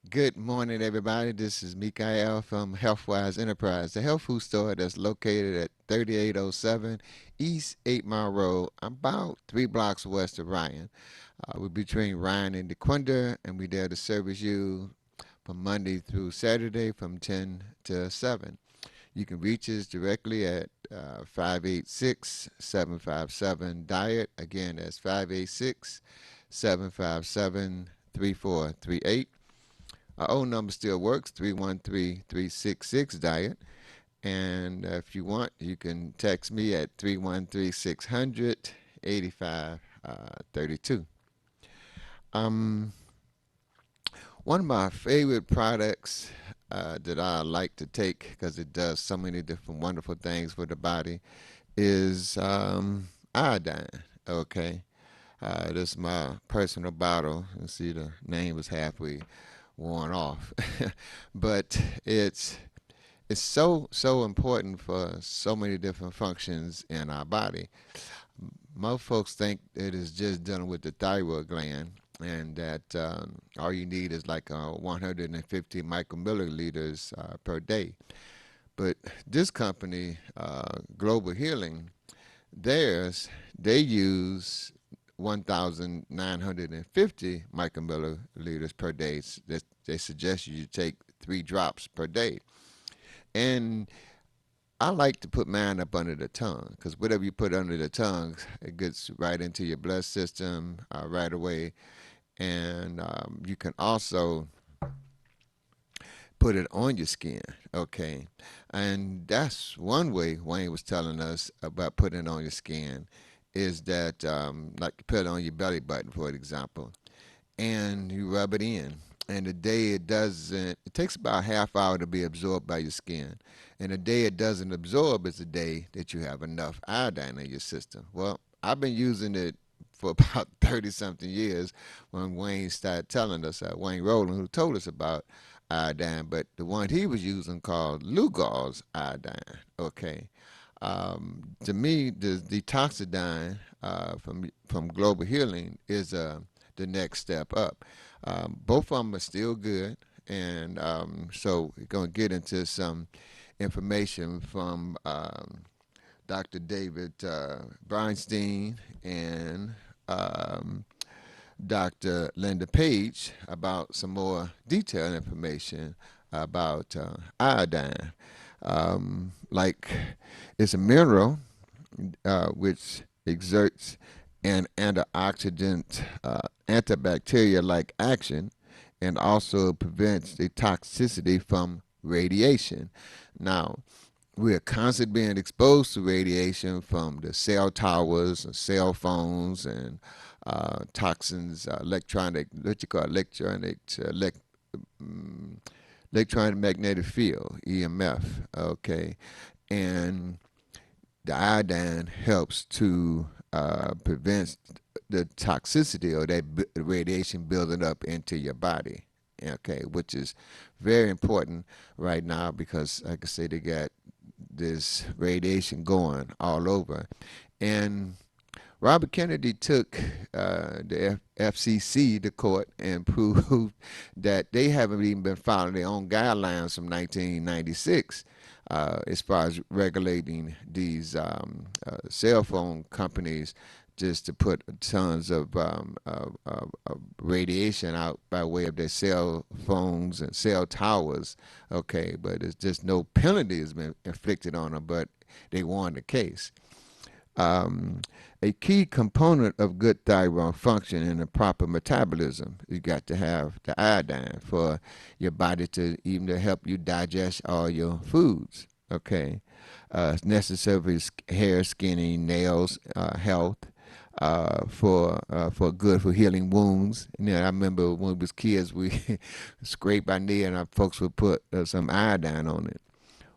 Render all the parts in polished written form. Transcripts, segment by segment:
Good morning, everybody. This is Mikael from Healthwise Enterprise, the health food store that's located at 3807 East 8 Mile Road, about 3 blocks west of Ryan. We're between Ryan and DeQuinder, and we're there to service you from Monday through Saturday from 10 to 7. You can reach us directly at 586 Diet. Again, that's 586 757 3438. Our old number still works, 313-366 Diet. And if you want, you can text me at 313-600-8532. Um, One of my favorite products that I like to take because it does so many different wonderful things for the body is iodine. Okay. This is my personal bottle. You see, the name is halfway worn off, but it's so important for so many different functions in our body. Most folks think it is just dealing with the thyroid gland, and that all you need is like 150 micromilliliters per day. But this company, Global Healing, theirs they use 1,950 micromilliliters per day. They suggest you take 3 drops per day. And I like to put mine up under the tongue because whatever you put under the tongue, it gets right into your blood system right away. And you can also put it on your skin. Okay. And that's one way Wayne was telling us about putting it on your skin is that, like, you put it on your belly button, for example, and you rub it in. And the day it doesn't, it takes about a half hour to be absorbed by your skin. And the day it doesn't absorb is the day that you have enough iodine in your system. Well, I've been using it for about 30 something years when Wayne started telling us, Wayne Rowland, who told us about iodine, but the one he was using called Lugol's iodine. Okay. To me, the detoxidine from Global Healing is the next step up. Both of them are still good, and so we're going to get into some information from Dr. David Bernstein and Dr. Linda Page about some more detailed information about iodine. Like, it's a mineral which exerts an antioxidant, antibacterial like action, and also prevents the toxicity from radiation. Now, we are constantly being exposed to radiation from the cell towers and cell phones and toxins, electronic, what you call electronic magnetic field, EMF. Okay, and the iodine helps to prevent the toxicity or that radiation building up into your body. Okay, which is very important right now because, like I say, they got this radiation going all over. And Robert Kennedy took the FCC to court and proved that they haven't even been following their own guidelines from 1996 as far as regulating these cell phone companies just to put tons of radiation out by way of their cell phones and cell towers. Okay, but it's just no penalty has been inflicted on them, but they won the case. Um, a key component of good thyroid function and the proper metabolism, you got to have the iodine for your body to even to help you digest all your foods. Okay, it's necessary for hair, skin, nails, health. For good for healing wounds. And then I remember when we was kids, we scrape our knee and our folks would put some iodine on it.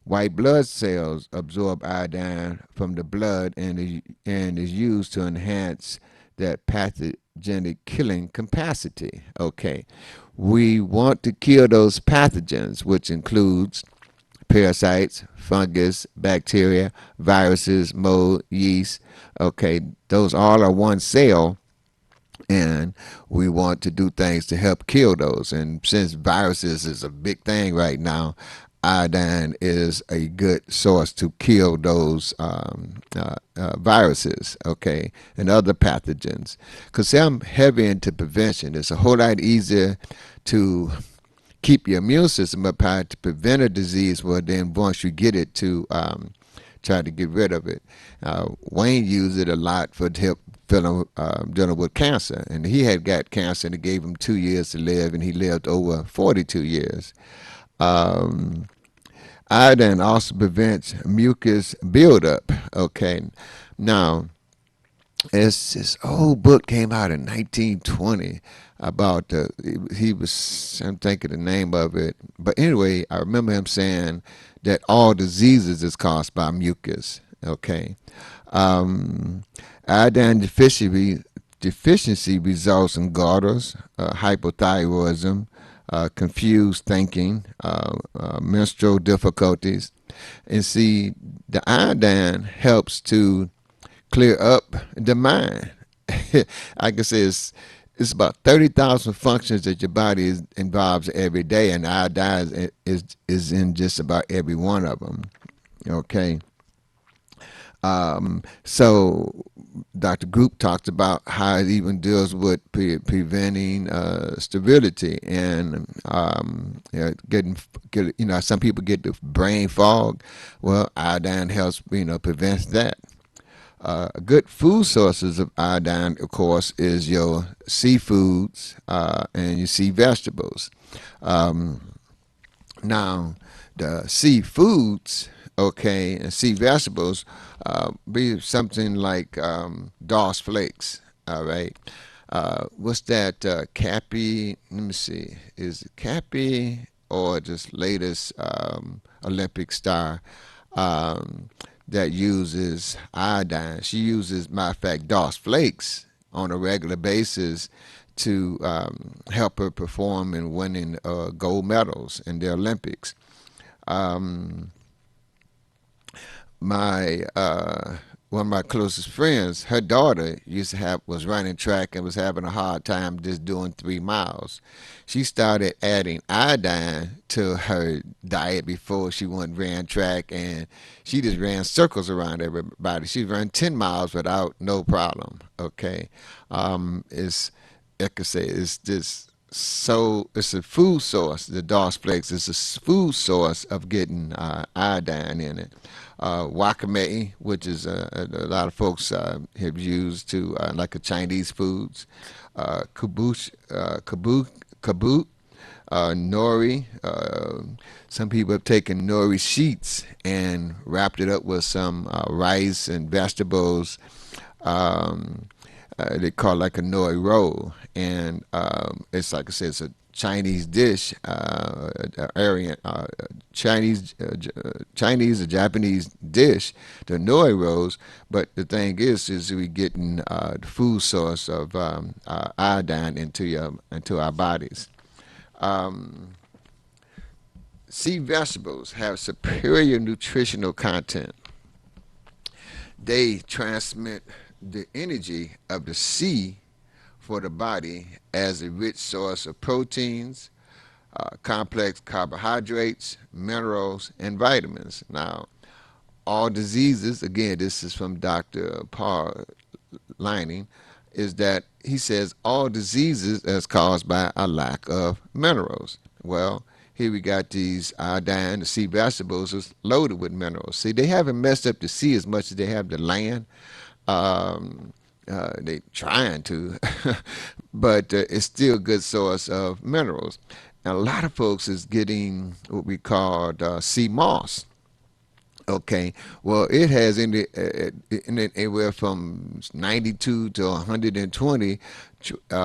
White blood cells absorb iodine from the blood and is used to enhance that pathogenic killing capacity. Okay, we want to kill those pathogens, which includes parasites, fungus, bacteria, viruses, mold, yeast. Okay, those all are one cell and we want to do things to help kill those. And since viruses is a big thing right now, iodine is a good source to kill those viruses, okay, and other pathogens. Because I'm heavy into prevention. It's a whole lot easier to keep your immune system up high to prevent a disease. Well, then once you get it, to try to get rid of it. Wayne used it a lot for help dealing with cancer, and he had got cancer, and it gave him 2 years to live, and he lived over 42 years. Um, Iodine also prevents mucus buildup. Okay, now it's this old book came out in 1920 about he was, I'm thinking the name of it, but anyway, I remember him saying that all diseases is caused by mucus. Okay, um, iodine deficiency results in gutters, hypothyroidism, confused thinking, menstrual difficulties, and see, the iodine helps to clear up the mind. I can say it's about 30,000 functions that your body involves every day, and iodine is in just about every one of them. Okay. So Dr. Group talks about how it even deals with preventing sterility and some people get the brain fog. Well, iodine helps prevent that. Good food sources of iodine, of course, is your seafoods and your sea vegetables. Um, Now, the seafoods, okay, and sea vegetables, be something like DOS flakes, all right. What's that? Cappy, let me see, is it Cappy or this latest Olympic star um, that uses iodine? She uses, matter of fact, DOS flakes on a regular basis to help her perform in winning gold medals in the Olympics. Um, my One of my closest friends, her daughter was running track and was having a hard time just doing 3 miles. She started adding iodine to her diet before she went ran track, and she just ran circles around everybody. She ran 10 miles without no problem. Okay, it's like I say, it's just so it's a food source. The DOS flakes is a food source of getting iodine in it. Wakame, which is a lot of folks have used to like a Chinese foods. Kabut, nori. Some people have taken nori sheets and wrapped it up with some rice and vegetables. Um, they call it like a nori roll, and it's like I said, it's a Chinese dish, Aryan Chinese or Japanese dish, the nori rolls. But the thing is we getting the food source of iodine into our bodies. Um, Sea vegetables have superior nutritional content. They transmit the energy of the sea for the body as a rich source of proteins, complex carbohydrates, minerals, and vitamins. Now, all diseases, again, this is from Dr. Paul Lining, is that he says all diseases is caused by a lack of minerals. Well, here we got these iodine, the sea vegetables is loaded with minerals. See, they haven't messed up the sea as much as they have the land. Um, they trying to, but it's still a good source of minerals. And a lot of folks is getting what we call sea moss. Okay, well, it has in it anywhere from 92 to 120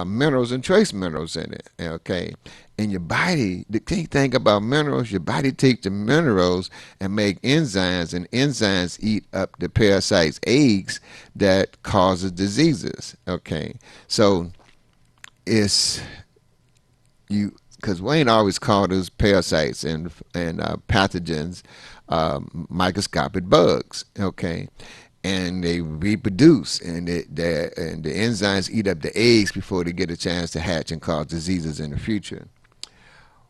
minerals and trace minerals in it. Okay, and your body, the key thing about minerals, your body takes the minerals and make enzymes, and enzymes eat up the parasites' eggs that causes diseases. Okay, so it's you because Wayne always called those parasites and pathogens microscopic bugs. Okay, and they reproduce, and and the enzymes eat up the eggs before they get a chance to hatch and cause diseases in the future.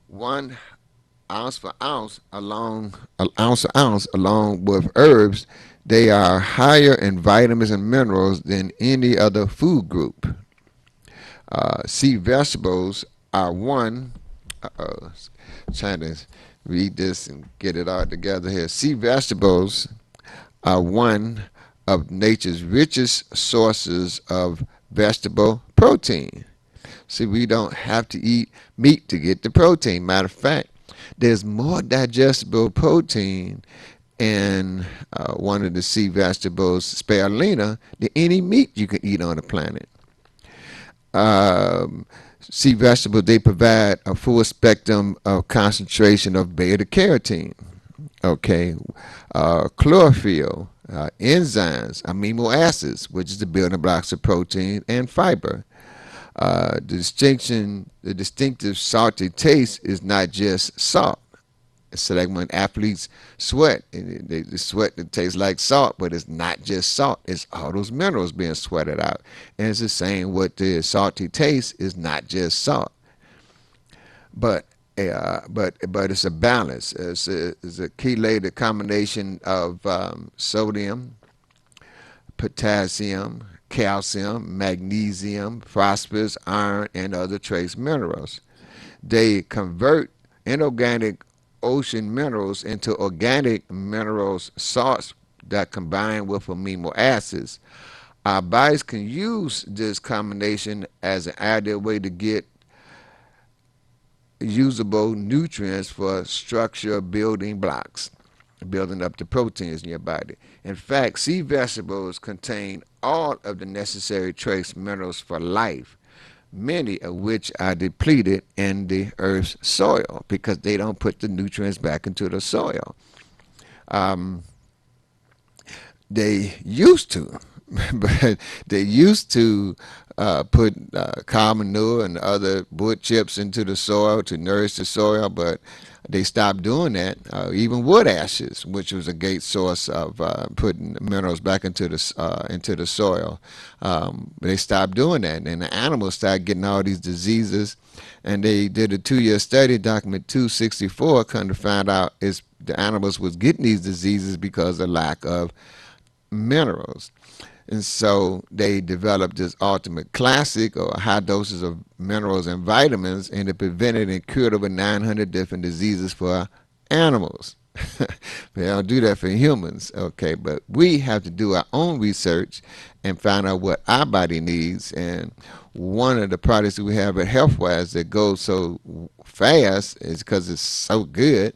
1 ounce for ounce, an ounce for ounce, along with herbs, they are higher in vitamins and minerals than any other food group. Sea vegetables are one. Uh-oh, trying to read this and get it all together here. Sea vegetables are one of nature's richest sources of vegetable protein. See, we don't have to eat meat to get the protein. Matter of fact, there's more digestible protein in one of the sea vegetables, spirulina, than any meat you can eat on the planet. Um, Sea vegetables, they provide a full spectrum of concentration of beta carotene, okay, chlorophyll, enzymes, amino acids, which is the building blocks of protein and fiber. The distinctive salty taste is not just salt. So like when athletes sweat, they sweat that tastes like salt, but it's not just salt. It's all those minerals being sweated out. And it's the same with the salty taste is not just salt, but but it's a balance. It's a chelated combination of sodium, potassium, calcium, magnesium, phosphorus, iron, and other trace minerals. They convert inorganic ocean minerals into organic minerals, salts that combine with amino acids. Our bodies can use this combination as an ideal way to get usable nutrients for structure building blocks, building up the proteins in your body. In fact, sea vegetables contain all of the necessary trace minerals for life, many of which are depleted in the Earth's soil because they don't put the nutrients back into the soil. Um, they used to, but they used to put cow manure and other wood chips into the soil to nourish the soil, but they stopped doing that. Even wood ashes, which was a great source of putting minerals back into the soil, they stopped doing that, and the animals started getting all these diseases. And they did a 2-year study, document 264, come to find out is the animals was getting these diseases because of lack of minerals. And so they developed this ultimate classic or high doses of minerals and vitamins, and it prevented and cured over 900 different diseases for animals. They don't do that for humans, okay? But we have to do our own research and find out what our body needs. And one of the products that we have at Healthwise that goes so fast is because it's so good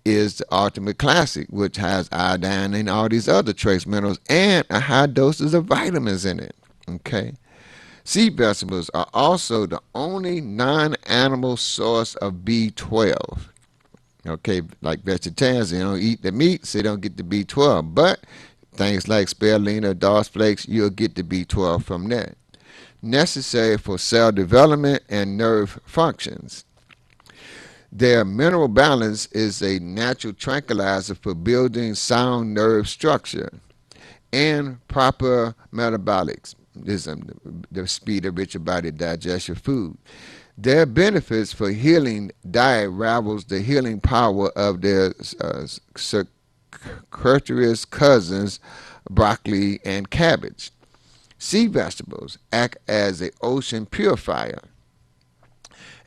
is the Ultimate Classic, which has iodine and all these other trace minerals and a high doses of vitamins in it. Okay. Sea vegetables are also the only non-animal source of B12. Okay, like vegetarians, they don't eat the meat, so they don't get the B12. But things like spirulina, DOS flakes, you'll get the B12 from that. Necessary for cell development and nerve functions. Their mineral balance is a natural tranquilizer for building sound nerve structure and proper metabolics. This is the speed at which your body digests your food. Their benefits for healing diet rivals the healing power of their circuitous cousins, broccoli and cabbage. Sea vegetables act as an ocean purifier,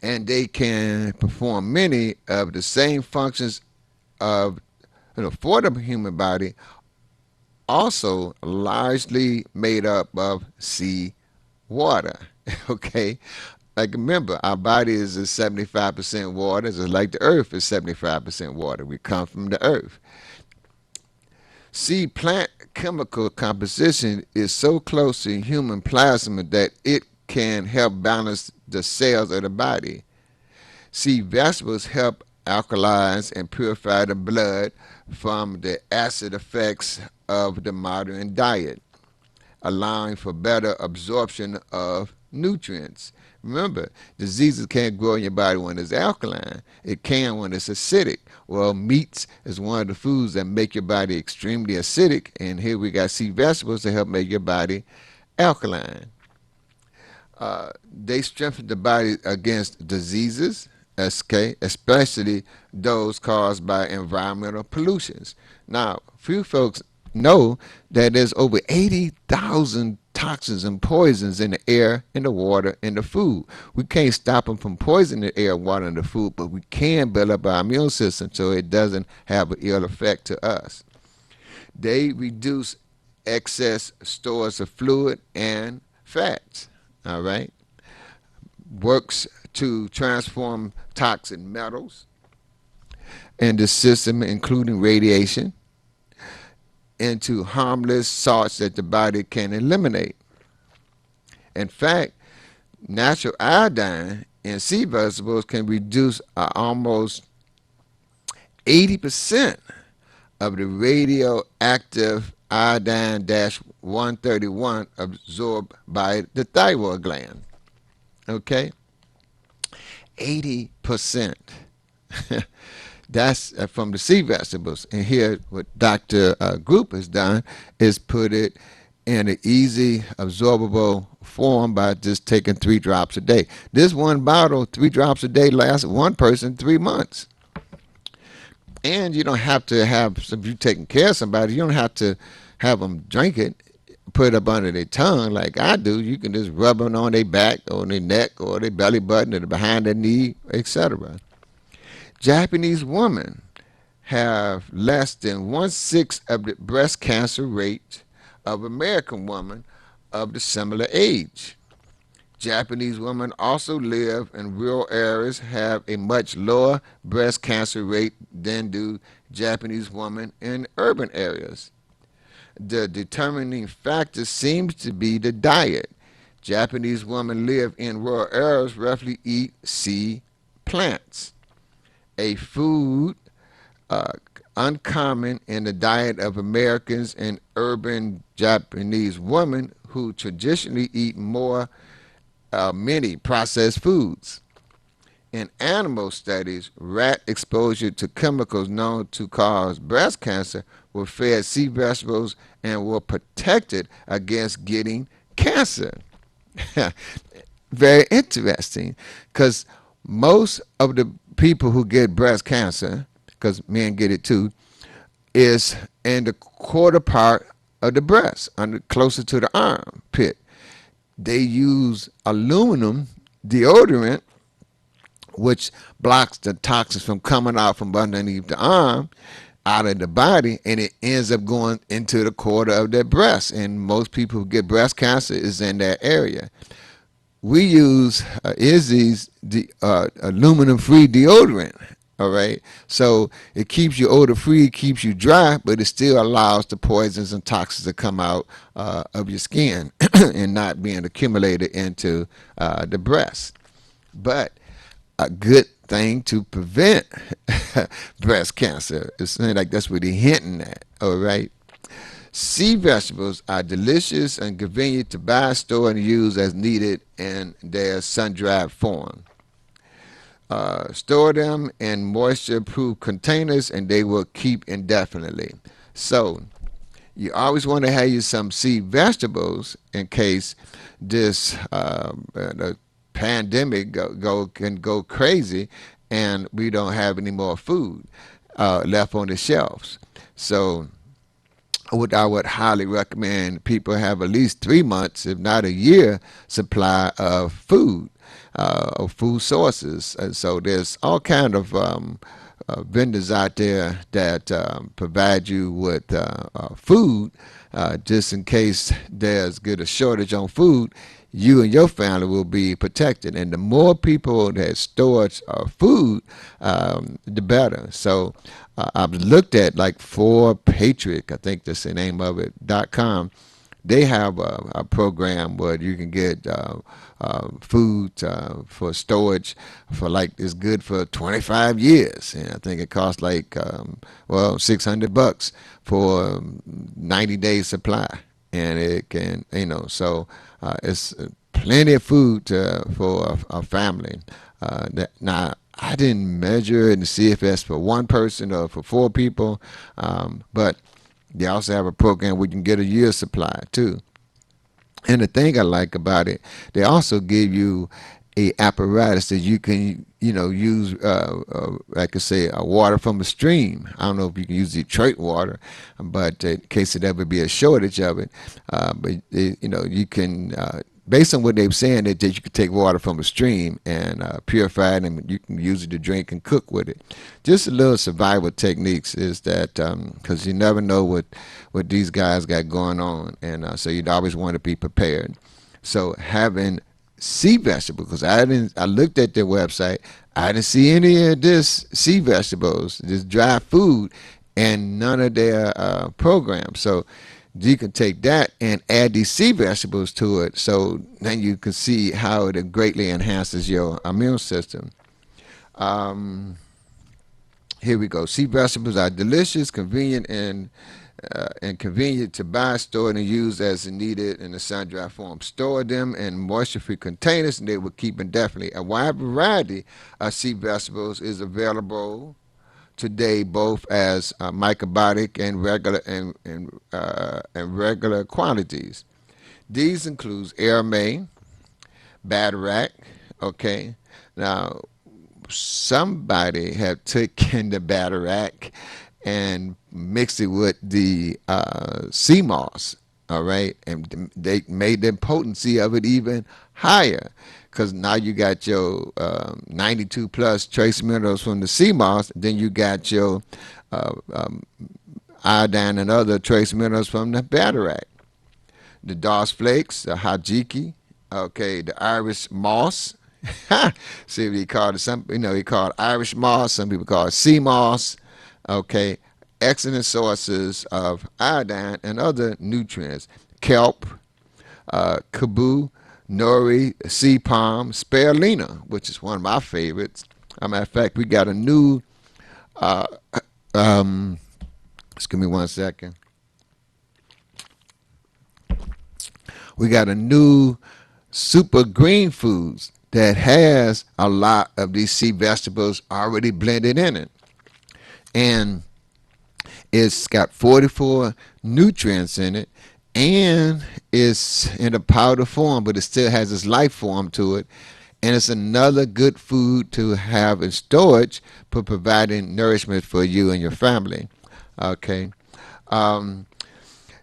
and they can perform many of the same functions of for the human body, also largely made up of sea water. Okay, like remember, our body is 75% water, just like the earth is 75% water. We come from the earth. Sea plant chemical composition is so close to human plasma that it can help balance the cells of the body. Sea vegetables help alkalize and purify the blood from the acid effects of the modern diet, allowing for better absorption of nutrients. Remember, diseases can't grow in your body when it's alkaline. It can when it's acidic. Well, meats is one of the foods that make your body extremely acidic, and here we got sea vegetables to help make your body alkaline. They strengthen the body against diseases, okay, especially those caused by environmental pollutions. Now, few folks know that there's over 80,000 toxins and poisons in the air, in the water, in the food. We can't stop them from poisoning the air, water, and the food, but we can build up our immune system so it doesn't have an ill effect to us. They reduce excess stores of fluid and fats. All right, works to transform toxic metals in the system, including radiation, into harmless salts that the body can eliminate. In fact, natural iodine in sea vegetables can reduce almost 80% of the radioactive iodine 131 absorbed by the thyroid gland. Okay? 80%. That's from the sea vegetables. And here, what Dr. Group has done is put it in an easy, absorbable form by just taking 3 drops a day. This one bottle, 3 drops a day, lasts one person 3 months. And you don't have to have, if you're taking care of somebody, you don't have to have them drink it, put it up under their tongue like I do. You can just rub it on their back or their neck or their belly button or behind their knee, etc. Japanese women have less than 1/6 of the breast cancer rate of American women of the similar age. Japanese women also live in rural areas, have a much lower breast cancer rate than do Japanese women in urban areas. The determining factor seems to be the diet. Japanese women live in rural areas, roughly eat sea plants, a food uh, uncommon in the diet of Americans and urban Japanese women who traditionally eat many processed foods. In animal studies, rat exposure to chemicals known to cause breast cancer were fed sea vegetables and were protected against getting cancer. Very interesting, because most of the people who get breast cancer, because men get it too, is in the quarter part of the breast, closer to the armpit. They use aluminum deodorant, which blocks the toxins from coming out from underneath the arm, out of the body, and it ends up going into the quarter of their breast. And most people who get breast cancer is in that area. We use Izzy's aluminum-free deodorant. All right, so it keeps you odor-free, keeps you dry, but it still allows the poisons and toxins to come out of your skin and not being accumulated into the breast. But a good thing to prevent breast cancer. It seems like that's what they're hinting at. All right. Sea vegetables are delicious and convenient to buy, store, and use as needed in their sun-dried form. Store them in moisture-proof containers, and they will keep indefinitely. So you always want to have you some sea vegetables in case this the pandemic can go crazy, and we don't have any more food left on the shelves. So what I would highly recommend people have at least 3 months, if not a year, supply of food, of food sources. And so there's all kind of vendors out there that provide you with food, just in case there's get a shortage on food. You and your family will be protected, and the more people that store food, the better. So I've looked at like For Patriot, I think that's the name of it, .com. They have a program where you can get food for storage for like it's good for 25 years, and I think it costs like $600 for 90 days supply, and it can so it's plenty of food for a family. Now, I didn't measure it and see if that's for one person or for four people, but they also have a program where you can get a year's supply too. And the thing I like about it, they also give you a apparatus that you can, use, like I say, a water from a stream. I don't know if you can use Detroit water, but in case there ever be a shortage of it, but you can. Based on what they were saying, that you could take water from a stream and purify it, and you can use it to drink and cook with it. Just a little survival techniques is that because you never know what these guys got going on, and so you'd always want to be prepared. So having sea vegetables, because I looked at their website, I didn't see any of this sea vegetables, this dry food, and none of their programs. So you can take that and add these sea vegetables to it, so then you can see how it greatly enhances your immune system. Um, Here we go. Sea vegetables are delicious, convenient, and convenient to buy, store, and use as needed in a sun-dry form. Store them in moisture-free containers, and they will keep indefinitely. A wide variety of sea vegetables is available today, both as microbiotic and regular quantities. These includes air May, Batarac. Okay, now somebody have taken the Batarac and mixed it with the sea moss. All right, and they made the potency of it even higher, because now you got your 92 plus trace minerals from the sea moss, then you got your uh, um, iodine and other trace minerals from the Batarac. The DOS flakes, the hajiki, okay, the Irish moss. See what he called it. Some, he called it Irish moss. Some people call it sea moss. Okay, excellent sources of iodine and other nutrients. Kelp, kabu, nori, sea palm, spirulina, which is one of my favorites. As a matter of fact, we got a new. Uh, um, excuse me one second. We got a new super green foods that has a lot of these sea vegetables already blended in it, and it's got 44 nutrients in it, and it's in a powder form, but it still has its life form to it. And it's another good food to have in storage for providing nourishment for you and your family. Okay. Um,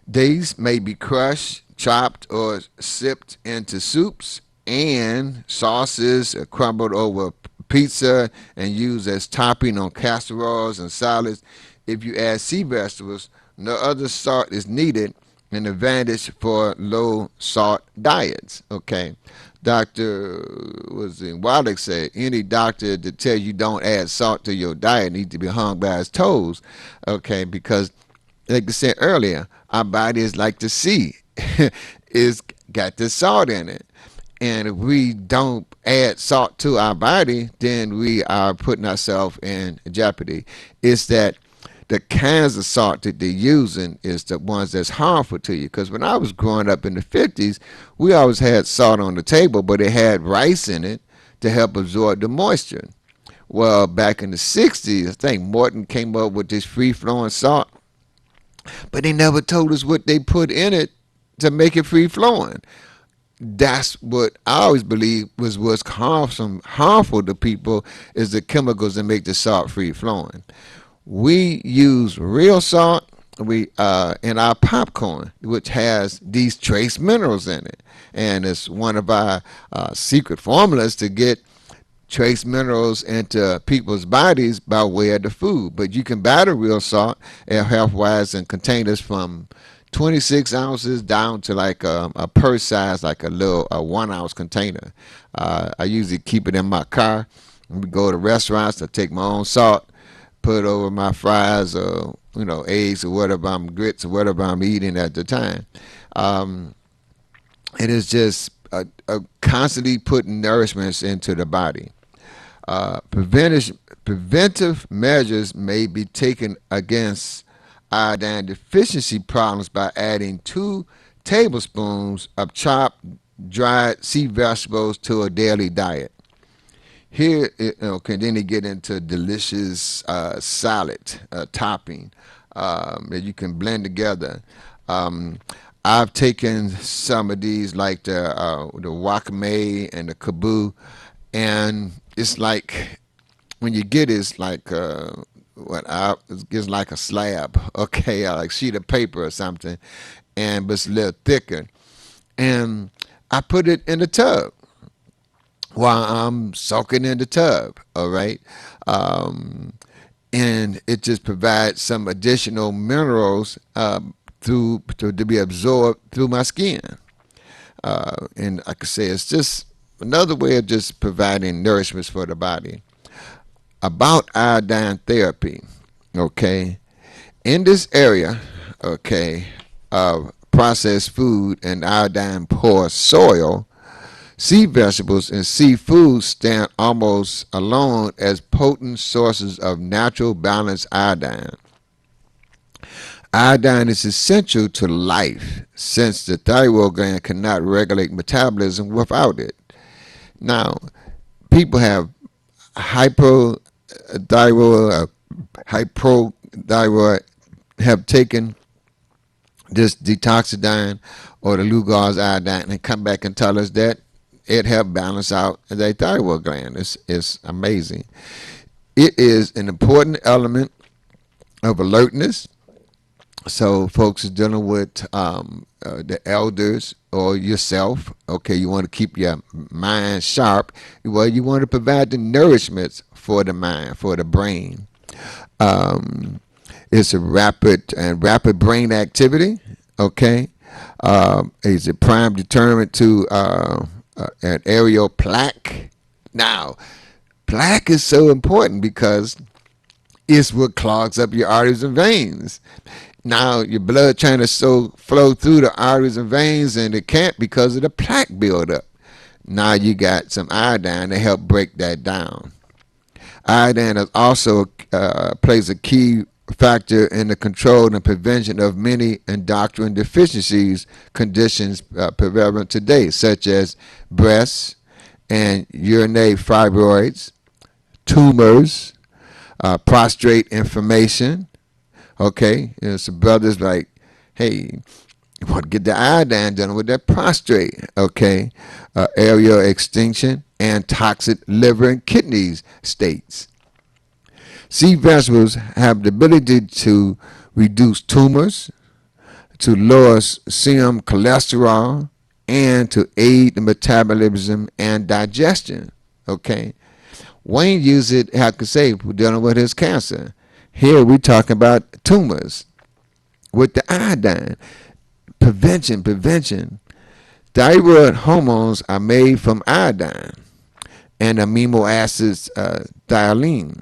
these may be crushed, chopped, or sipped into soups and sauces, crumbled over pizza, and used as topping on casseroles and salads. If you add sea vegetables, no other salt is needed, an advantage for low salt diets. Okay. Dr. was in Wildek said any doctor that tell you don't add salt to your diet needs to be hung by his toes. Okay, because like I said earlier, our body is like the sea. It's got the salt in it. And if we don't add salt to our body, then we are putting ourselves in jeopardy. It's that the kinds of salt that they're using is the ones that's harmful to you. Because when I was growing up in the 50s, we always had salt on the table, but it had rice in it to help absorb the moisture. Well, back in the 60s, I think Morton came up with this free flowing salt, but they never told us what they put in it to make it free flowing. That's what I always believed was what's harmful to people is the chemicals that make the salt free flowing. We use real salt in our popcorn, which has these trace minerals in it, and it's one of our secret formulas to get trace minerals into people's bodies by way of the food. But you can buy the real salt at Healthwise in containers from 26 ounces down to like a purse size, like a 1 ounce container. I usually keep it in my car. When we go to restaurants, I take my own salt, put it over my fries or eggs or whatever grits or whatever I'm eating at the time. Um, it is just constantly putting nourishments into the body. Preventive measures may be taken against iodine deficiency problems by adding 2 tablespoons of chopped dried sea vegetables to a daily diet. Here, okay, then they get into delicious salad topping that you can blend together. Um, I've taken some of these, like the wakame and the kabu, and it's like when you get it, it's like it's like a slab, okay, like sheet of paper or something, and but it's a little thicker. And I put it in the tub while I'm soaking in the tub. All right. Um, and it just provides some additional minerals to be absorbed through my skin. And like I say, it's just another way of just providing nourishment for the body. About iodine therapy, okay, in this area, okay, of processed food and iodine poor soil, sea vegetables and seafood stand almost alone as potent sources of natural balanced iodine. Iodine is essential to life since the thyroid gland cannot regulate metabolism without it. Now, people have hypothyroid, hypothyroid, have taken this detoxidine or the Lugol's iodine and come back and tell us that it helped balance out their thyroid gland. It's amazing. It is an important element of alertness. So, folks are dealing with the elders or yourself. Okay, you want to keep your mind sharp. Well, you want to provide the nourishments for the mind, for the brain. Um, it's a rapid brain activity. Okay, is a prime determinant to an aerial plaque. Now, plaque is so important because it's what clogs up your arteries and veins. Now your blood trying to flow through the arteries and veins, and it can't because of the plaque buildup. Now you got some iodine to help break that down. Iodine is also plays a key factor in the control and prevention of many endocrine deficiencies conditions prevalent today, such as breast and urinary fibroids, tumors, prostate inflammation. Okay, some brothers like, hey, you want to get the iodine done with that prostate. Okay, aerial extinction and toxic liver and kidneys states. Sea vegetables have the ability to reduce tumors, to lower serum cholesterol, and to aid the metabolism and digestion. Okay, Wayne used it, how could say, for dealing with his cancer. Here we're talking about tumors with the iodine. Prevention. Thyroid hormones are made from iodine and amino acids thiolene.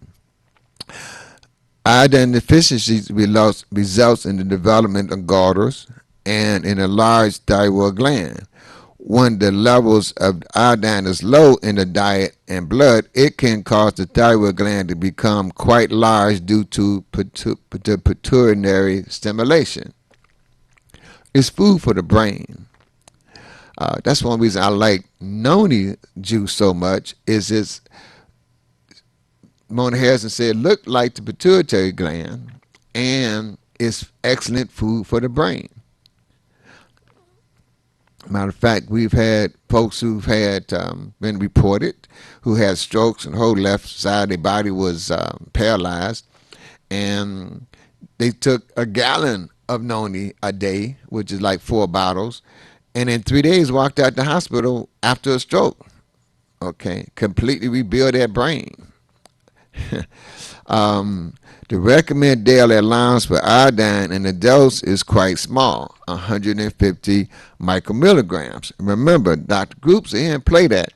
Iodine deficiency results in the development of goiters and an enlarged thyroid gland. When the levels of iodine is low in the diet and blood, it can cause the thyroid gland to become quite large due to pituitary stimulation. It's food for the brain. That's one reason I like noni juice so much. Is it's Mona Harrison said looked like the pituitary gland, and it's excellent food for the brain. Matter of fact, we've had folks who've had been reported who had strokes and whole left side of their body was paralyzed, and they took a gallon of noni a day, which is like 4 bottles, and in 3 days walked out the hospital after a stroke. Okay, completely rebuild their brain. The recommended daily allowance for iodine in the dose is quite small, 150 micromilligrams. Remember, Dr. Groups didn't play that.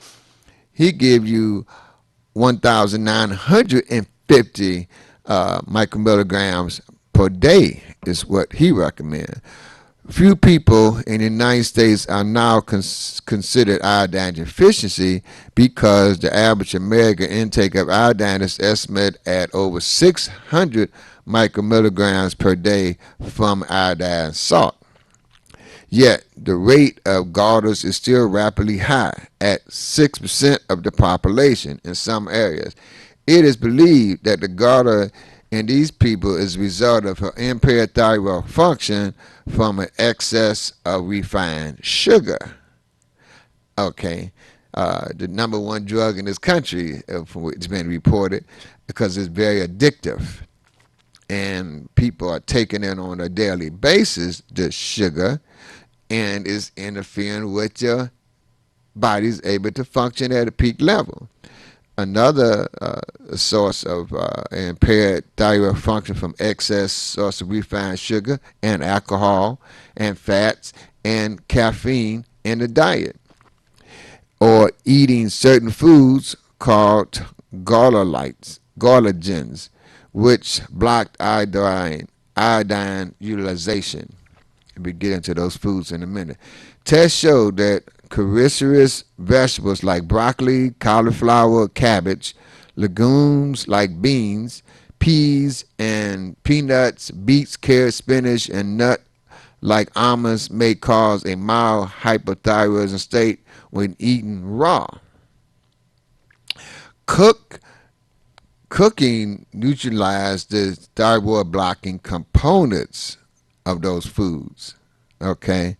He gave you 1,950 micromilligrams per day is what he recommends. Few people in the United States are now considered iodine deficiency because the average American intake of iodine is estimated at over 600 micromilligrams per day from iodine salt. Yet the rate of garters is still rapidly high at 6% of the population in some areas. It is believed that the garter in these people is a result of her impaired thyroid function from an excess of refined sugar. Okay. The number one drug in this country, from what it's been reported, because it's very addictive. And people are taking it on a daily basis, the sugar, and is interfering with your body's able to function at a peak level. Another source of impaired thyroid function from excess source of refined sugar and alcohol and fats and caffeine in the diet, or eating certain foods called garligens, which block iodine utilization. We get into those foods in a minute. Tests show that cruciferous vegetables like broccoli, cauliflower, cabbage, legumes like beans, peas, and peanuts, beets, carrots, spinach, and nut like almonds may cause a mild hypothyroidism state when eaten raw. Cook Cooking neutralizes the thyroid blocking components of those foods. Okay,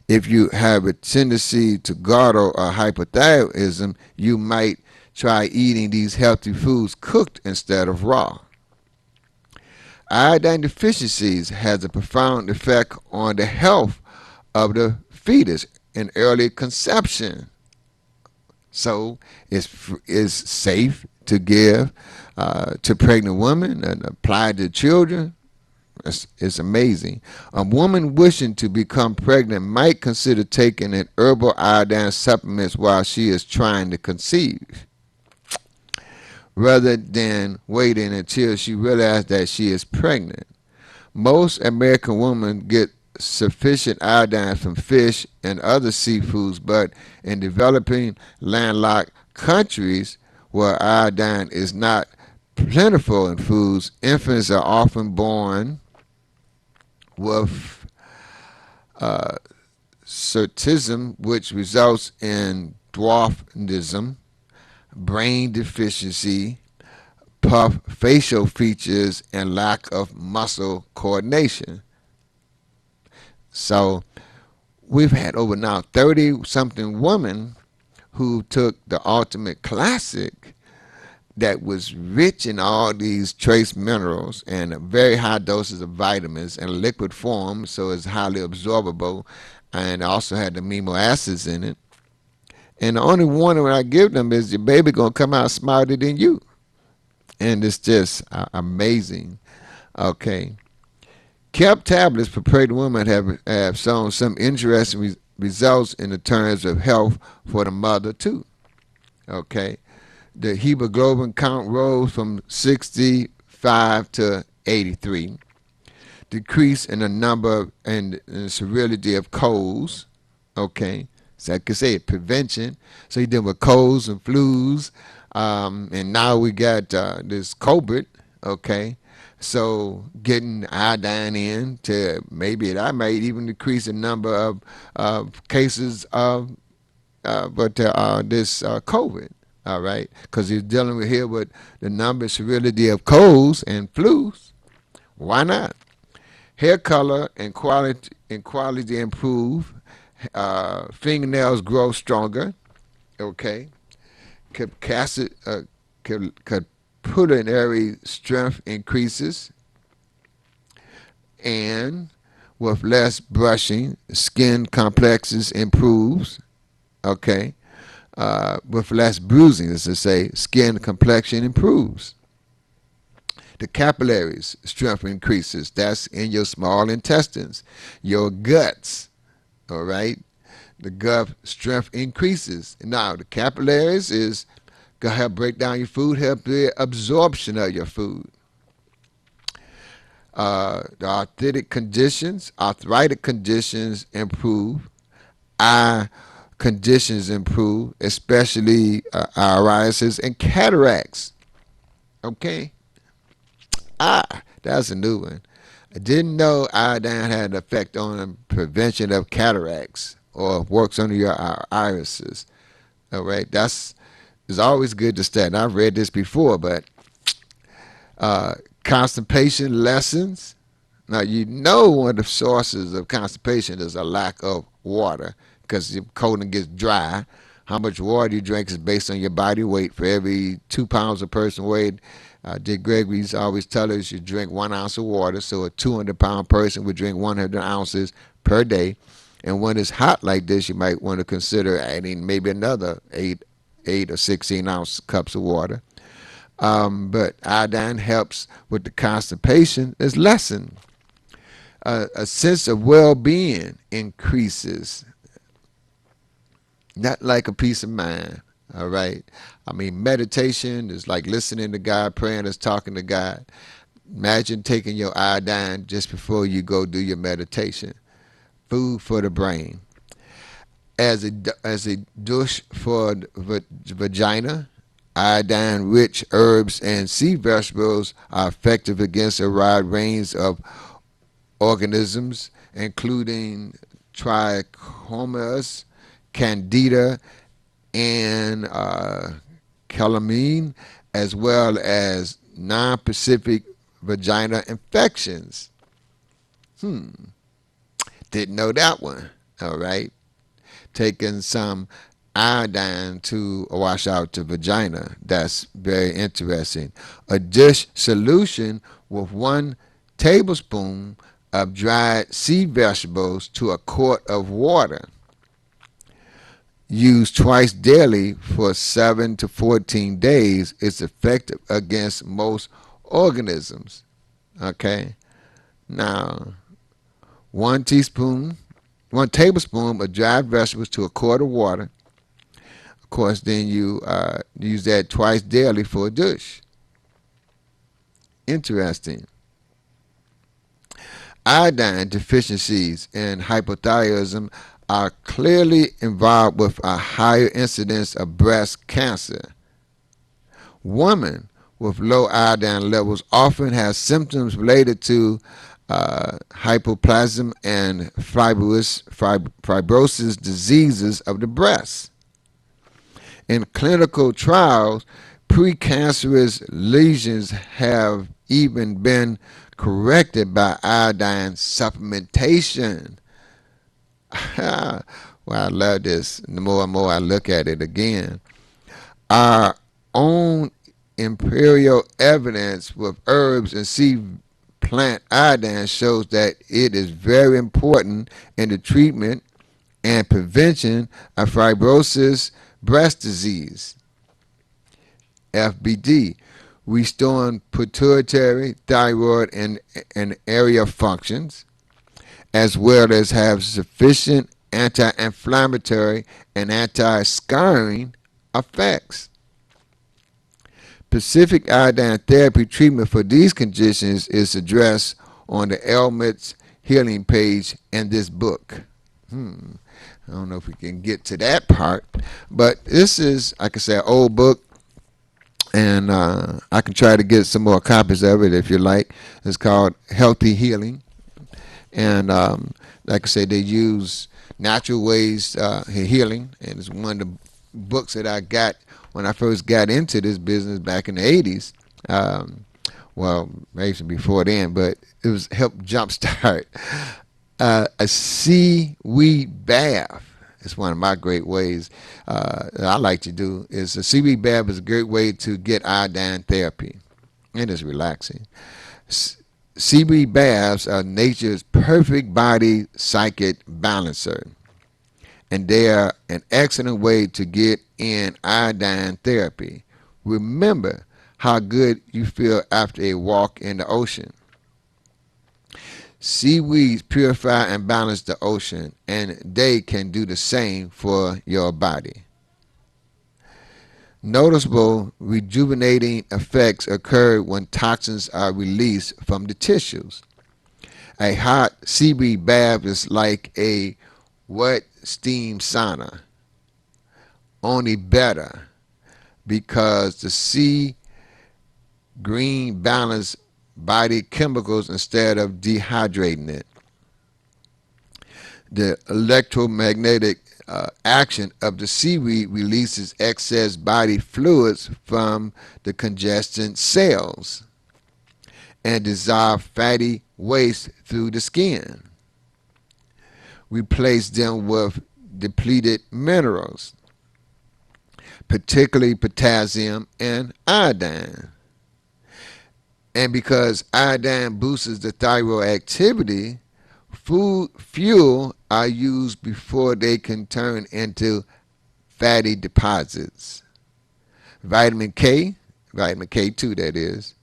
if you have a tendency to gargle or hypothyroidism, you might try eating these healthy foods cooked instead of raw. Iodine deficiencies has a profound effect on the health of the fetus in early conception. So it's safe to give to pregnant women and apply to children. It's amazing. A woman wishing to become pregnant might consider taking an herbal iodine supplements while she is trying to conceive, rather than waiting until she realizes that she is pregnant. Most American women get sufficient iodine from fish and other seafoods, but in developing landlocked countries where iodine is not plentiful in foods, infants are often born with certism, which results in dwarfism, brain deficiency, puff facial features, and lack of muscle coordination. So we've had over now 30 something women who took the ultimate classic that was rich in all these trace minerals and very high doses of vitamins in liquid form, so it's highly absorbable, and also had the amino acids in it. And the only warning I give them is your baby gonna come out smarter than you, and it's just amazing. Okay, Kelp tablets for pregnant women have shown some interesting results in the terms of health for the mother too. Okay, the hemoglobin count rose from 65 to 83. Decrease in the number and severity of colds. Okay, so I could say prevention. So you deal with colds and flus, and now we got this COVID. Okay, so getting iodine in to maybe that might even decrease the number of cases of this COVID. All right, because he's dealing with here with the number severity of colds and flus. Why not? Hair color and quality improve. Fingernails grow stronger. Okay, capillary strength increases, and with less brushing, skin complexes improves. Okay, with less bruising, as I say, skin complexion improves. The capillaries strength increases. That's in your small intestines, your guts. All right, the gut strength increases. Now the capillaries is gonna help break down your food, help the absorption of your food. The arthritic conditions improve. Eye conditions improve, especially irises and cataracts. Okay, that's a new one. I didn't know iodine had an effect on the prevention of cataracts or works on your irises. All right, that's it's always good to study. I've read this before, but uh, constipation lessons. Now you know one of the sources of constipation is a lack of water because your colon gets dry. How much water you drink is based on your body weight. For every 2 pounds a person weighed, Dick Gregory's always tell us you drink 1 ounce of water. So a 200-pound person would drink 100 ounces per day. And when it's hot like this, you might want to consider adding maybe another 8 or 16-ounce cups of water. But iodine helps with the constipation. It's lessened. A sense of well-being increases, not like a peace of mind. All right. I mean, meditation is like listening to God, praying is talking to God. Imagine taking your iodine just before you go do your meditation. Food for the brain. As a douche for the vagina, iodine-rich herbs and sea vegetables are effective against a wide range of organisms, including trichomonas, candida, and calamine, as well as non-specific vagina infections. Didn't know that one. All right. Taking some iodine to wash out the vagina. That's very interesting. A dish solution with 1 tablespoon of dried sea vegetables to a quart of water. Used twice daily for 7 to 14 days is effective against most organisms. Okay. Now, 1 teaspoon, 1 tablespoon of dried vegetables to a quart of water. Of course, then you use that twice daily for a dish. Interesting. Iodine deficiencies and hypothyroidism are clearly involved with a higher incidence of breast cancer. Women with low iodine levels often have symptoms related to hypoplasm and fibrosis diseases of the breast. In clinical trials, precancerous lesions have even been corrected by iodine supplementation. Well, I love this. The more and more I look at it again, our own imperial evidence with herbs and sea plant iodine shows that it is very important in the treatment and prevention of fibrosis breast disease, FBD, restoring pituitary, thyroid, and area functions, as well as have sufficient anti-inflammatory and anti-scarring effects. Specific iodine therapy treatment for these conditions is addressed on the ailments healing page in this book. I don't know if we can get to that part, but this is, like I said, an old book, and I can try to get some more copies of it if you like. It's called Healthy Healing, and like I said, they use natural ways healing, and it's one of the books that I got when I first got into this business back in the 80s. Well, maybe before then, but it was help jumpstart a seaweed bath. It's one of my great ways that I like to do. Is a seaweed bath is a great way to get iodine therapy, and it's relaxing. Seaweed baths are nature's perfect body psychic balancer, and they are an excellent way to get in iodine therapy. Remember how good you feel after a walk in the ocean. Seaweeds purify and balance the ocean, and they can do the same for your body. Noticeable rejuvenating effects occur when toxins are released from the tissues. A hot seaweed bath is like a wet steam sauna, only better because the sea green balance body chemicals instead of dehydrating it. The electromagnetic action of the seaweed releases excess body fluids from the congested cells and dissolve fatty waste through the skin. Replace them with depleted minerals, particularly potassium and iodine. And because iodine boosts the thyroid activity, food fuel are used before they can turn into fatty deposits. Vitamin K2 that is,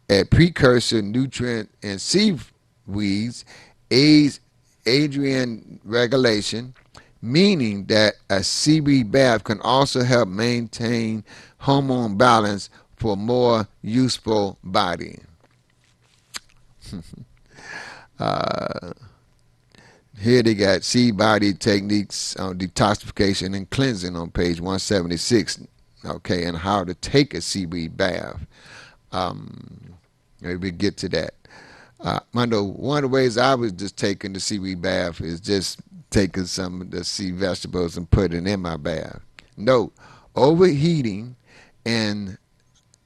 a precursor nutrient in seaweeds, aids adrenal regulation, meaning that a seaweed bath can also help maintain hormone balance for more useful body. uh, Here they got sea body techniques on detoxification and cleansing on page 176. Okay, and how to take a seaweed bath. Maybe we get to that. I know one of the ways I was just taking the seaweed bath is just taking some of the sea vegetables and putting it in my bath. No, overheating and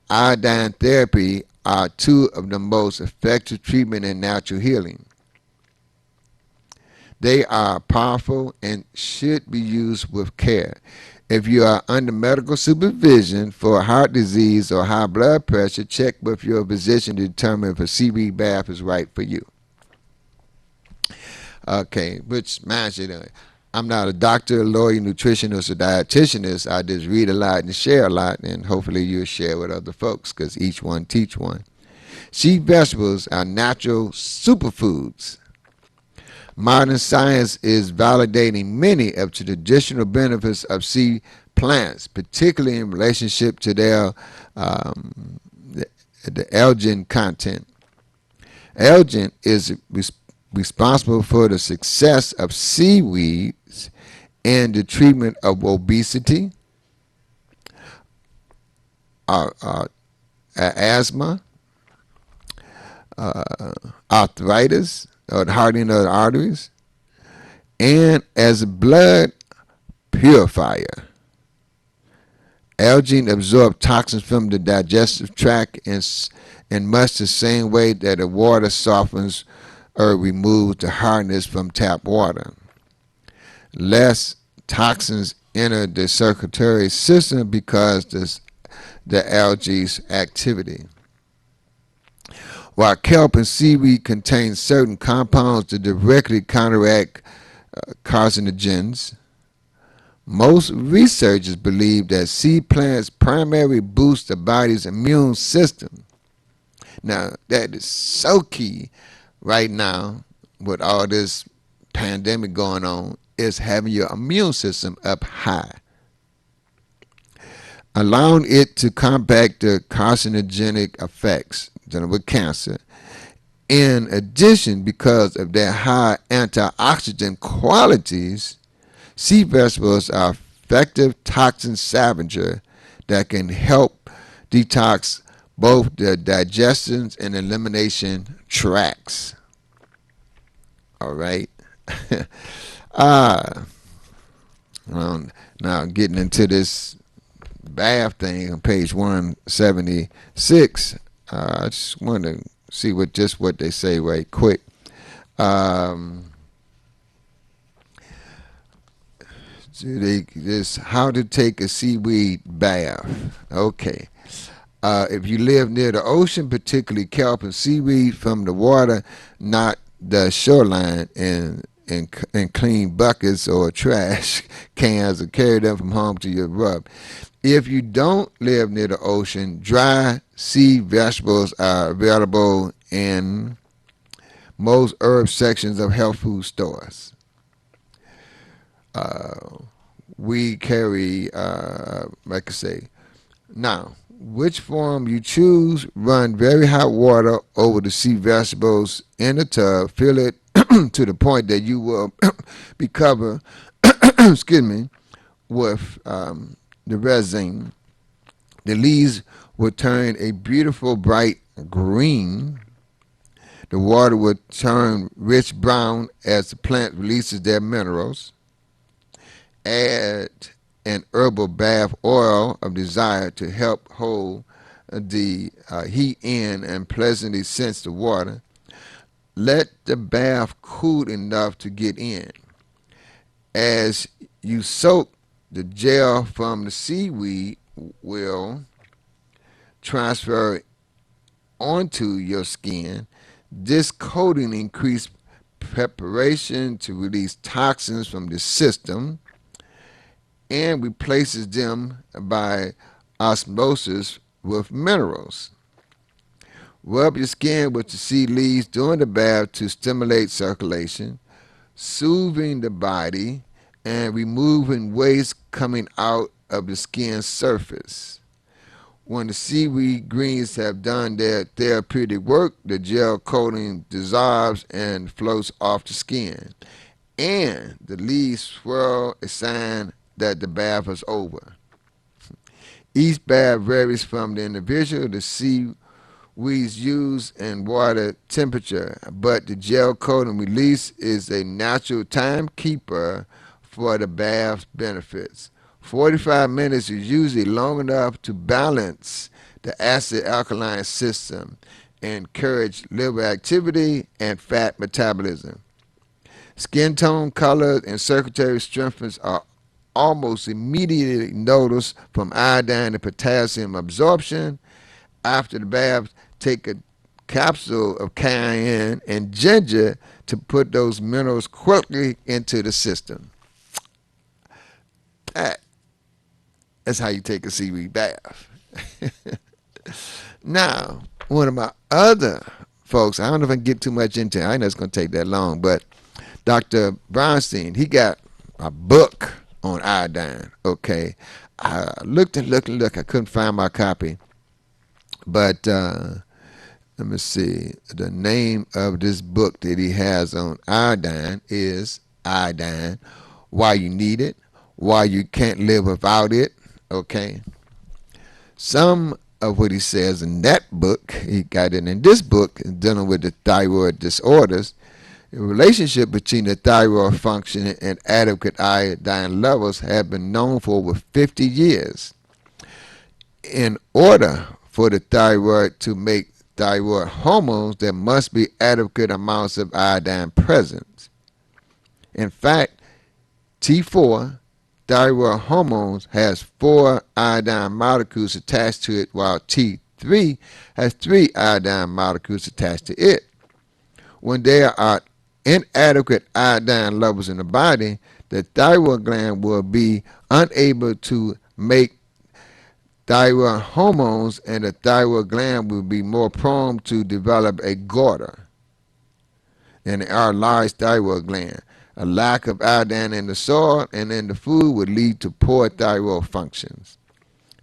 iodine therapy are two of the most effective treatment in natural healing. They are powerful and should be used with care. If you are under medical supervision for heart disease or high blood pressure, check with your physician to determine if a seaweed bath is right for you. Okay, which reminds you, I'm not a doctor, lawyer, nutritionist, or dietitianist. I just read a lot and share a lot, and hopefully you'll share with other folks because each one teach one. Sea vegetables are natural superfoods. Modern science is validating many of the traditional benefits of sea plants, particularly in relationship to their the algin content. Algin is responsible for the success of seaweeds in the treatment of obesity, asthma, arthritis, or the hardening of the arteries, and as a blood purifier. Algae absorb toxins from the digestive tract in much the same way that the water softens or removes the hardness from tap water. Less toxins enter the circulatory system because the algae's activity. While kelp and seaweed contain certain compounds that directly counteract carcinogens, most researchers believe that sea plants primarily boost the body's immune system. Now, that is so key right now with all this pandemic going on, is having your immune system up high, allowing it to combat the carcinogenic effects dealing with cancer. In addition, because of their high antioxidant qualities, sea vegetables are effective toxin scavenger that can help detox both the digestion and elimination tracts. All right. uh, Now getting into this bath thing on page 176. I just want to see what they say right quick. This how to take a seaweed bath. Okay. If you live near the ocean, particularly kelp and seaweed from the water, not the shoreline, and clean buckets or trash cans or carry them from home to your rub. If you don't live near the ocean, dry sea vegetables are available in most herb sections of health food stores. We carry, like I say, now, which form you choose, run very hot water over the sea vegetables in a tub, fill it to the point that you will be covered, excuse me, with the resin. The leaves will turn a beautiful bright green. The water will turn rich brown as the plant releases their minerals. Add an herbal bath oil of desire to help hold the heat in and pleasantly sense the water. Let the bath cool enough to get in. As you soak, the gel from the seaweed will transfer onto your skin. This coating increases preparation to release toxins from the system and replaces them by osmosis with minerals. Rub your skin with the sea leaves during the bath to stimulate circulation, soothing the body and removing waste coming out of the skin's surface. When the seaweed greens have done their therapeutic work, the gel coating dissolves and floats off the skin, and the leaves swirl, a sign that the bath is over. Each bath varies from the individual. The seaweed's use and water temperature, but the gel coating release is a natural timekeeper for the bath's benefits. 45 minutes is usually long enough to balance the acid alkaline system, encourage liver activity and fat metabolism. Skin tone, color, and circulatory strengthens are almost immediately noticed from iodine and potassium absorption. After the bath, take a capsule of cayenne and ginger to put those minerals quickly into the system. That That's how you take a seaweed bath. Now, one of my other folks, I don't know if I can get too much into it. I know it's going to take that long, but Dr. Brownstein, he got a book on iodine. Okay. I looked and looked and looked. I couldn't find my copy. But let me see. The name of this book that he has on iodine is Iodine, Why You Need It, Why You Can't Live Without It. Okay. Some of what he says in that book, he got it in this book, dealing with the thyroid disorders. The relationship between the thyroid function and adequate iodine levels have been known for over 50 years. In order for the thyroid to make thyroid hormones, there must be adequate amounts of iodine present. In fact, T4, thyroid hormones, has 4 iodine molecules attached to it, while T3 has 3 iodine molecules attached to it. When there are inadequate iodine levels in the body, the thyroid gland will be unable to make thyroid hormones, and the thyroid gland will be more prone to develop a goiter than our large thyroid gland. A lack of iodine in the soil and in the food would lead to poor thyroid functions.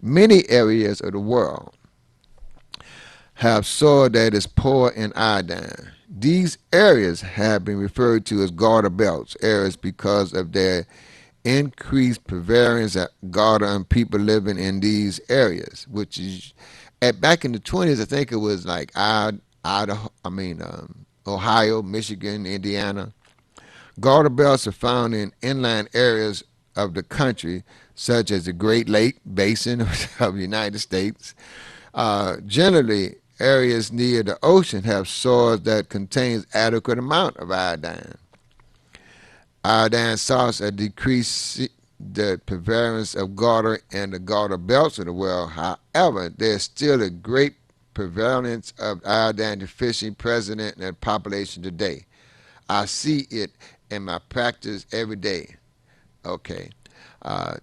Many areas of the world have soil that is poor in iodine. These areas have been referred to as goiter belts areas because of their increased prevalence of goiter in people living in these areas, which is back in the 20s. I think it was like Idaho, Ohio, Michigan, Indiana. Goiter belts are found in inland areas of the country, such as the Great Lake Basin of the United States. Generally, areas near the ocean have soils that contains adequate amount of iodine. Iodine salts have decreased the prevalence of goiter in the goiter belts of the world. However, there's still a great prevalence of iodine deficiency present in the population today. I see it in my practice every day. Okay.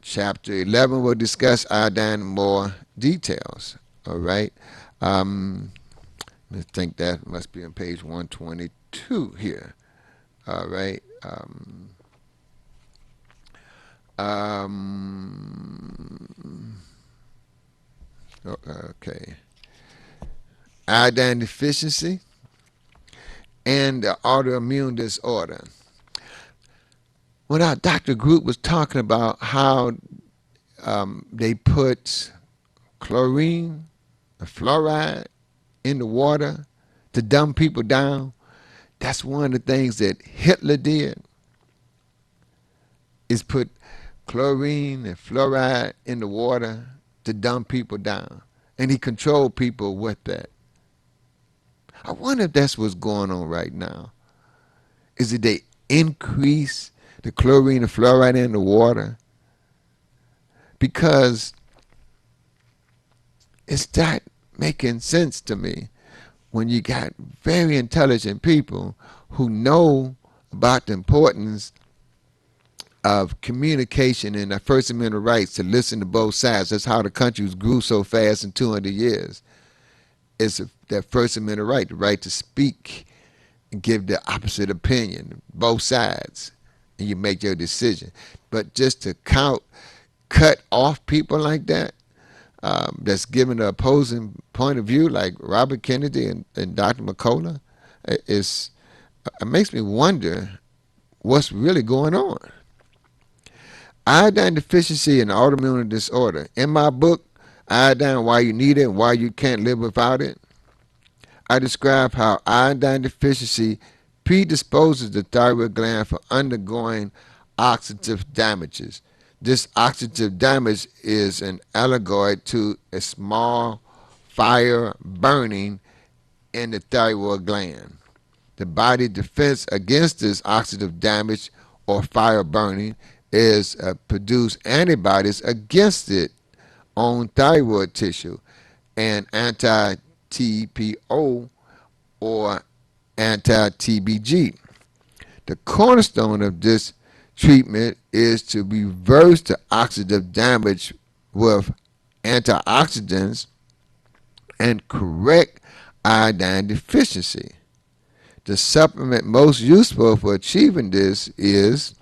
Chapter 11 will discuss iodine in more details. All right. I think that must be on page 122 here. All right. Okay. Iodine deficiency and the autoimmune disorder. When our doctor group was talking about how they put chlorine, fluoride in the water to dumb people down, That's one of the things that Hitler did, is put chlorine and fluoride in the water to dumb people down. And he controlled people with that. I wonder if that's what's going on right now. Is it they increase the chlorine and fluoride in the water? Because it's not making sense to me when you got very intelligent people who know about the importance of communication and the First Amendment rights to listen to both sides. That's how the country grew so fast in 200 years. It's that First Amendment right, the right to speak and give the opposite opinion, both sides, and you make your decision. But just to cut off people like that, that's giving the opposing point of view, like Robert Kennedy and Dr. McCullough, it makes me wonder what's really going on. Iodine deficiency and autoimmune disorder. In my book, Iodine, Why You Need It and Why You Can't Live Without It, I describe how iodine deficiency predisposes the thyroid gland for undergoing oxidative damages. This oxidative damage is an allegory to a small fire burning in the thyroid gland. The body defense against this oxidative damage or fire burning is produce antibodies against it on thyroid tissue and anti-TPO or anti-TBG. The cornerstone of this treatment is to reverse the oxidative damage with antioxidants and correct iodine deficiency. The supplement most useful for achieving this is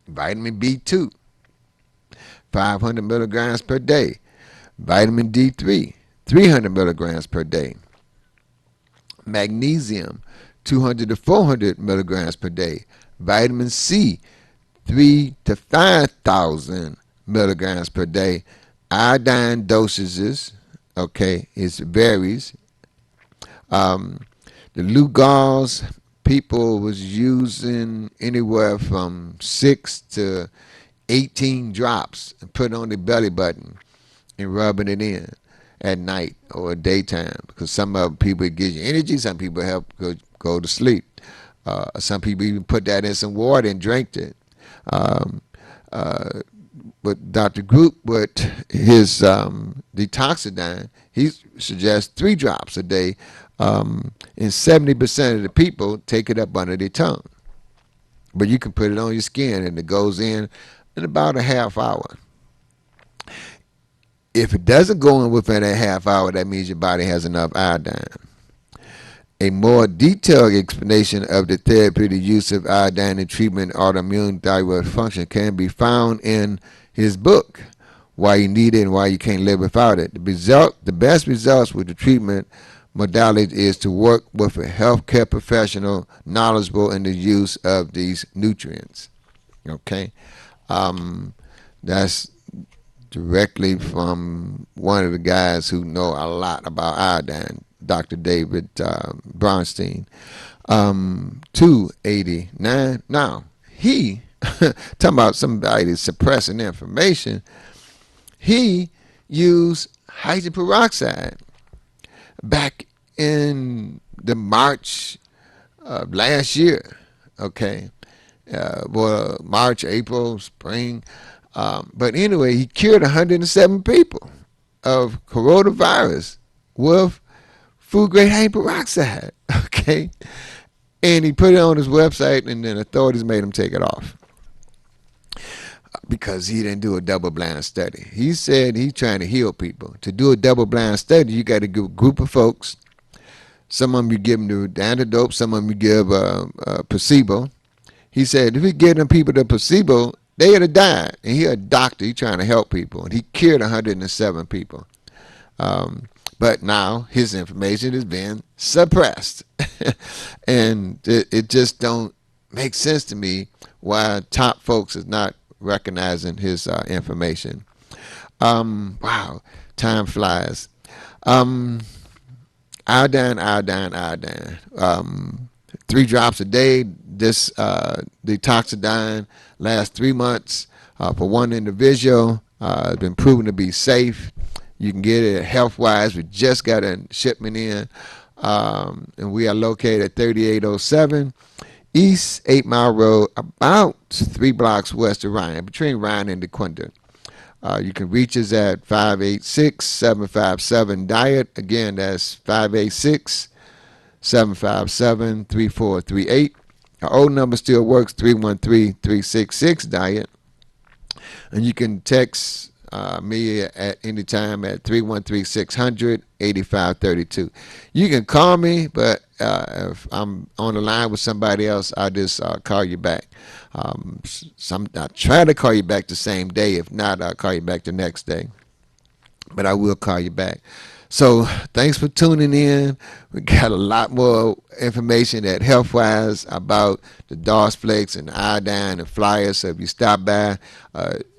vitamin B2, 500 milligrams per day. Vitamin D3, 300 milligrams per day. Magnesium, 200 to 400 milligrams per day. Vitamin C, 3 to 5,000 milligrams per day. Iodine dosages, okay, it varies. The Lugol's people was using anywhere from 6 to 18 drops and put it on their belly button and rubbing it in at night or daytime, because some of people it gives you energy, some people help go to sleep. Some people even put that in some water and drank it. But Dr. Group, with his detoxidine, he suggests 3 drops a day, and 70% of the people take it up under their tongue. But you can put it on your skin, and it goes in about a half hour. If it doesn't go in within a half hour, that means your body has enough iodine. A more detailed explanation of the therapeutic use of iodine in treatment of autoimmune thyroid function can be found in his book, Why You Need It and Why You Can't Live Without It. The best results with the treatment modality is to work with a healthcare professional knowledgeable in the use of these nutrients. Okay, that's directly from one of the guys who know a lot about iodine, Dr. David Bronstein. 289. Now, he, talking about somebody suppressing information, he used hydrogen peroxide back in the March of last year, okay? Well, March, April, spring. But anyway, he cured 107 people of coronavirus with food-grade hydrogen peroxide, okay? And he put it on his website, and then authorities made him take it off because he didn't do a double-blind study. He said he's trying to heal people. To do a double-blind study, you got to give a group of folks. Some of them you give them the antidote, some of them you give a placebo. He said if we give them people the placebo, they would have died. And he a doctor, he trying to help people. And he cured 107 people. But now his information is being suppressed. And it just don't make sense to me why top folks is not recognizing his information. Wow, time flies. Iodine, iodine, iodine. 3 drops a day. This detoxidine lasts 3 months for one individual. It's been proven to be safe. You can get it at Healthwise. We just got a shipment in, and we are located at 3807 East 8 Mile Road, about 3 blocks west of Ryan, between Ryan and DeQuinta. You can reach us at 586-757-DIET. Again, that's 586-757-3438. Our old number still works, 313-366-DIET. And you can text me at any time at 313-600-8532. You can call me, but if I'm on the line with somebody else, I'll just call you back. I try to call you back the same day. If not, I'll call you back the next day. But I will call you back. So thanks for tuning in. We got a lot more information at Healthwise about the DOS flakes and iodine and flyers. So if you stop by,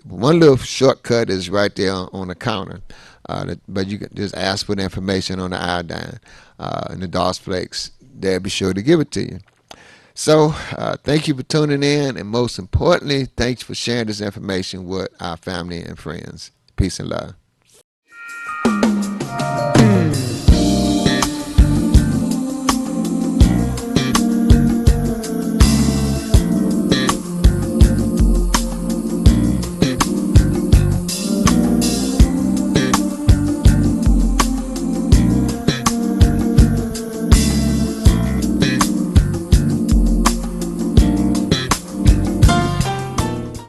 one little shortcut is right there on the counter. But you can just ask for the information on the iodine and the DOS flakes. They'll be sure to give it to you. So thank you for tuning in, and most importantly, thanks for sharing this information with our family and friends. Peace and love.